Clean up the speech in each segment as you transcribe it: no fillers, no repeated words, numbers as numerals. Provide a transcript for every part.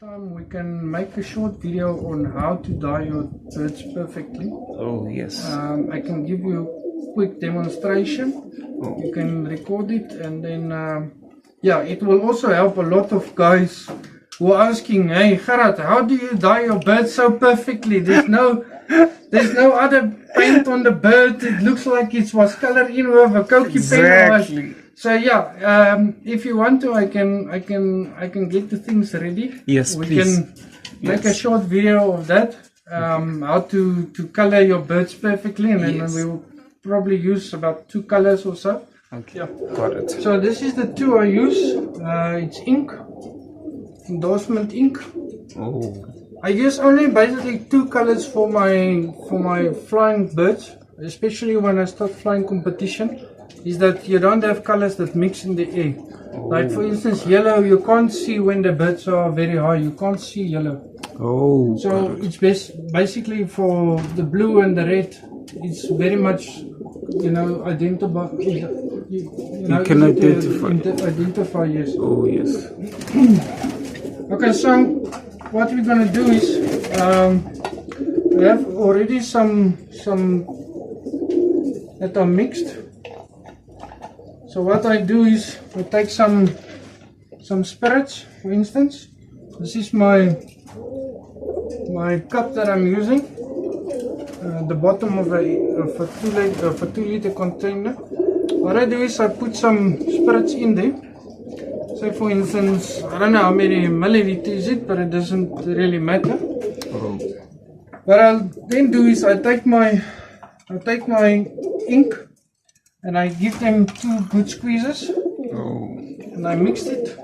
time we can make a short video on how to dye your birds perfectly. Oh yes. I can give you a quick demonstration. You can record it, and then yeah, it will also help a lot of guys who are asking, hey Gerard, how do you dye your bird so perfectly? There's no other paint on the bird. It looks like it was colored in with a Cokie pen. Exactly. So yeah, if you want to, I can get the things ready. Yes, we please. can make a short video of that. How to color your birds perfectly, and then we will probably use about 2 colors or so. Okay. Yeah. Got it. So this is the 2 I use. It's ink, endorsement ink. Oh. I use only basically 2 colors for my flying birds, especially when I start flying competition. Is that you don't have colors that mix in the air. Like for instance, yellow, you can't see when the birds are very high. You can't see yellow. Oh. So it's basically for the blue and the red. It's very much, identifiable. You can identify. Yes. Oh yes. Okay, so what we're gonna do is we have already some that are mixed. So what I do is I take some spirits, for instance. This is my cup that I'm using. The bottom of a 2-liter container. What I do is I put some spirits in there. Say for instance, I don't know how many milliliters it, but it doesn't really matter. Oh. What I'll then do is I take my ink and I give them 2 good squeezes. Oh. And I mixed it.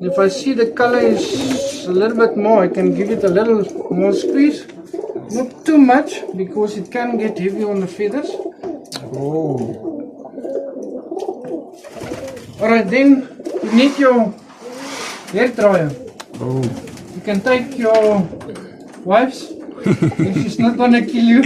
If I see the color is a little bit more, I can give it a little more squeeze. Not too much, because it can get heavy on the feathers. Oh. Alright, then you need your hair dryer. Oh. You can take your wife's, if she's not gonna kill you.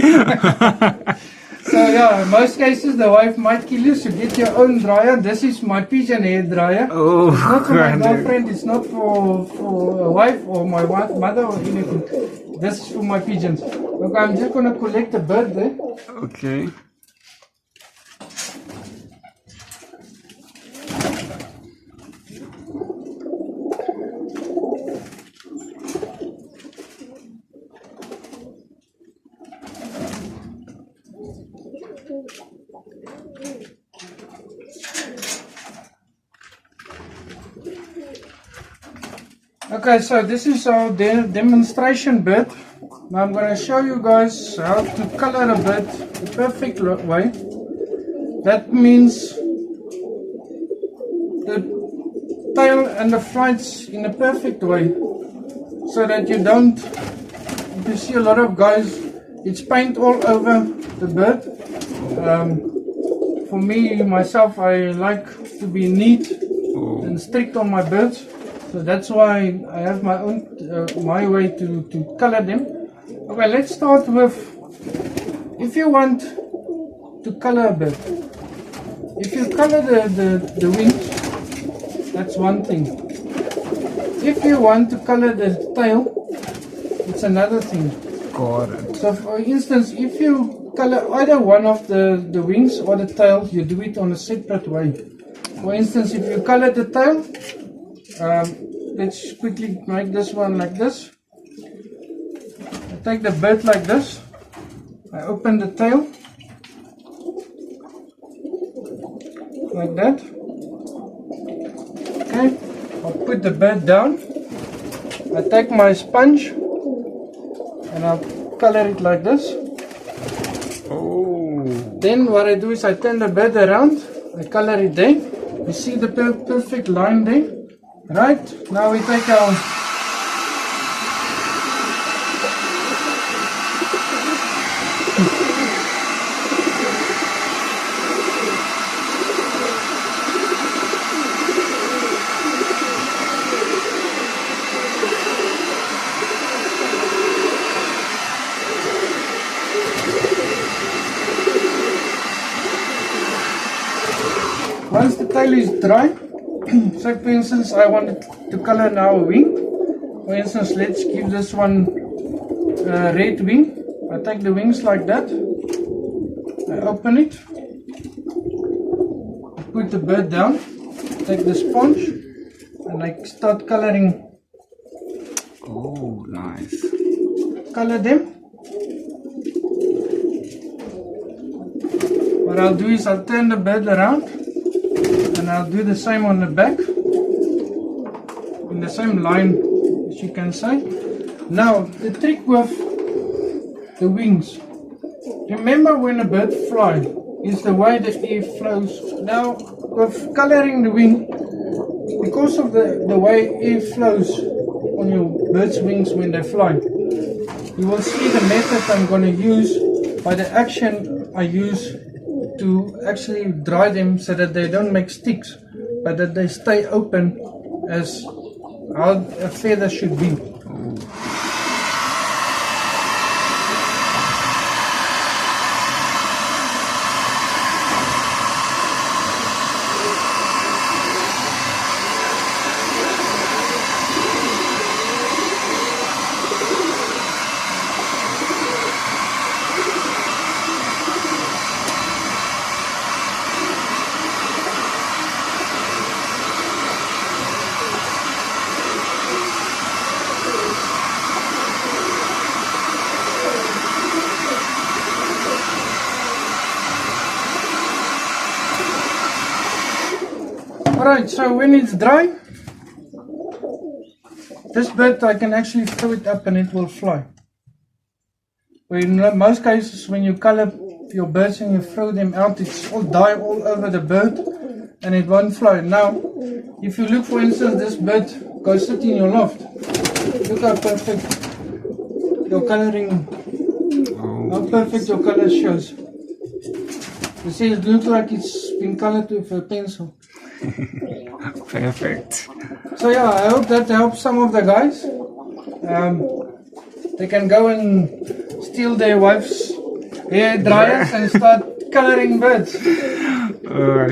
So yeah, in most cases the wife might kill you, so get your own dryer. This is my pigeon hair dryer. Oh. It's not for my girlfriend, it's not for a wife or my mother or anything. This is for my pigeons. Okay, I'm just gonna collect the bird there. Okay. Okay, so this is our demonstration bird. Now I'm going to show you guys how to color a bird the perfect way. That means the tail and the flights in a perfect way, so that you don't, you see a lot of guys, it's paint all over the bird. For me, myself, I like to be neat and strict on my birds. So that's why I have my own my way to color them. Okay, let's start with, if you want to color a bird, if you color the wings, that's one thing. If you want to color the tail, it's another thing. Got it. So for instance, if you color either one of the wings or the tail, you do it on a separate way. For instance, if you color the tail, let's quickly make this one like this. I take the bird like this. I open the tail like that. Okay, I'll put the bird down. I take my sponge and I'll color it like this. Oh. Then what I do is I turn the bird around. I color it there. You see the perfect line there. Right, now we take our once the tail is dry, So for instance, I wanted to color now a wing. For instance, let's give this one a red wing. I take the wings like that. I open it. Put the bird down. Take the sponge. And I start coloring. Oh, nice. Color them. What I'll do is I'll turn the bird around and I'll do the same on the back in the same line, as you can say. Now the trick with the wings, remember when a bird flies is the way the air flows. Now with coloring the wing, because of the way air flows on your bird's wings when they fly, you will see the method I'm going to use by the action I use to actually dry them so that they don't make sticks, but that they stay open as how a feather should be. Alright, so when it's dry, this bird I can actually throw it up and it will fly. In most cases when you color your birds and you throw them out, it's all dye all over the bird and it won't fly. Now, if you look, for instance, this bird goes sit in your loft. Look how perfect your coloring, how perfect your color shows. You see, it looks like it's been colored with a pencil. Perfect. So yeah, I hope that helps some of the guys. They can go and steal their wife's hair dryers and start coloring birds.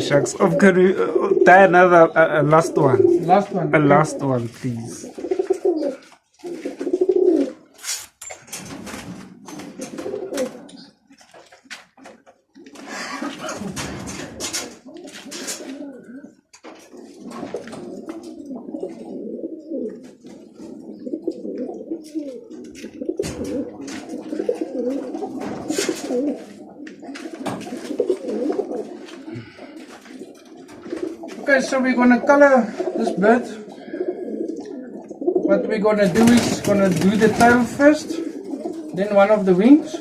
Shucks. Oh, can we tie another last one? Last one. A last one, please. Okay, so we're gonna color this bird. What we're gonna do is gonna do the tail first, then one of the wings.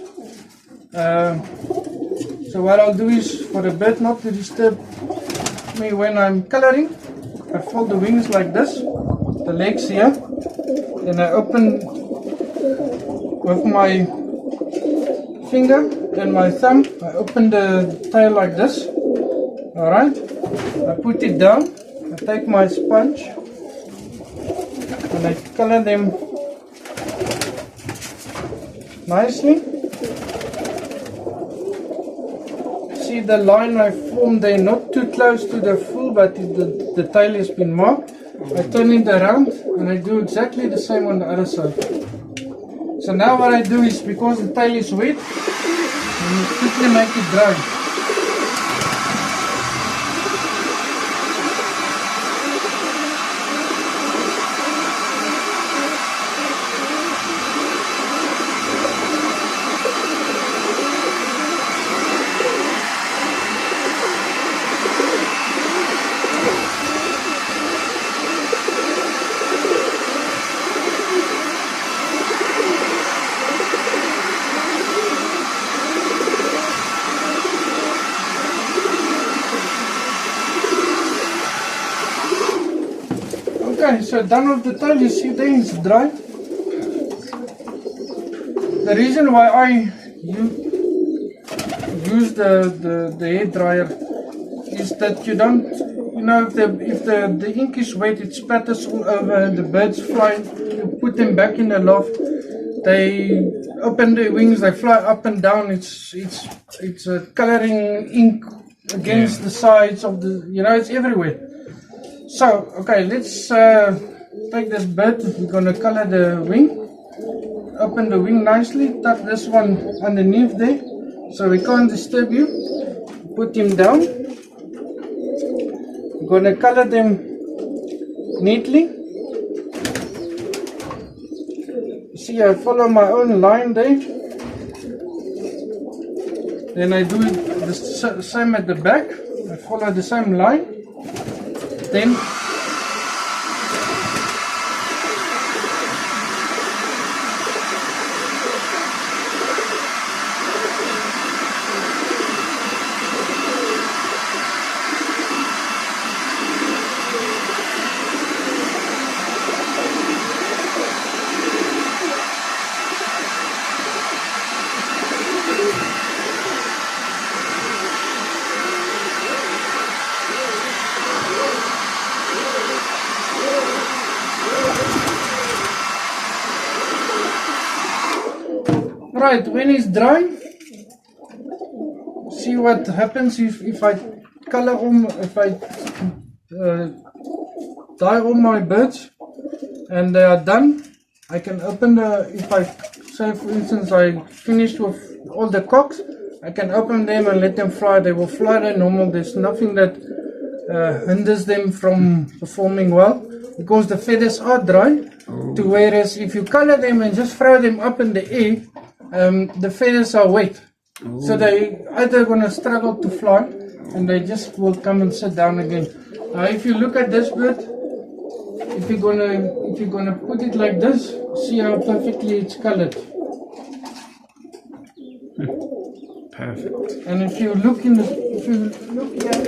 So what I'll do is, for the bird not to disturb me when I'm coloring, I fold the wings like this, the legs here, then I open with my finger and my thumb, I open the tail like this. Alright, I put it down, I take my sponge and I color them nicely. See the line I formed, they're not too close to the full, but the tail has been marked. I turn it around and I do exactly the same on the other side. So now what I do is, because the tail is wet, I quickly make it dry. Okay, so done with the tail, you see there it's dry. The reason why I use the hair dryer is that you don't, you know, if the ink is wet, it spatters all over, the birds fly, you put them back in the loft, they open their wings, they fly up and down, it's coloring ink against the sides of the, you know, it's everywhere. So, okay, let's take this bird. We're gonna color the wing. Open the wing nicely. Tuck this one underneath there, so we can't disturb you. Put him down. We're gonna color them neatly. See, I follow my own line there. Then I do it the same at the back. I follow the same line. Then right, when it's dry, see what happens if I color on, if I dye all my birds and they are done. I can open the, if I say for instance I finished with all the cocks, I can open them and let them fly. They will fly their normal. There's nothing that hinders them from performing well, because the feathers are dry. To whereas if you color them and just throw them up in the air, the feathers are wet. So they either gonna struggle to fly and they just will come and sit down again. If you look at this bird, if you're gonna put it like this, see how perfectly it's colored. Perfect. And if you look in the, if you look here,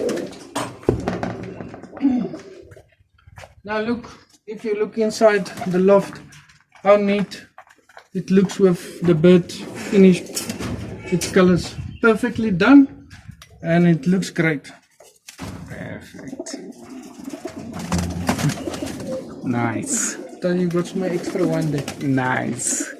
now look, if you look inside the loft, how neat it looks with the bird finished. Its colors perfectly done, and it looks great. Perfect. Nice. Then you got my extra one there. Nice.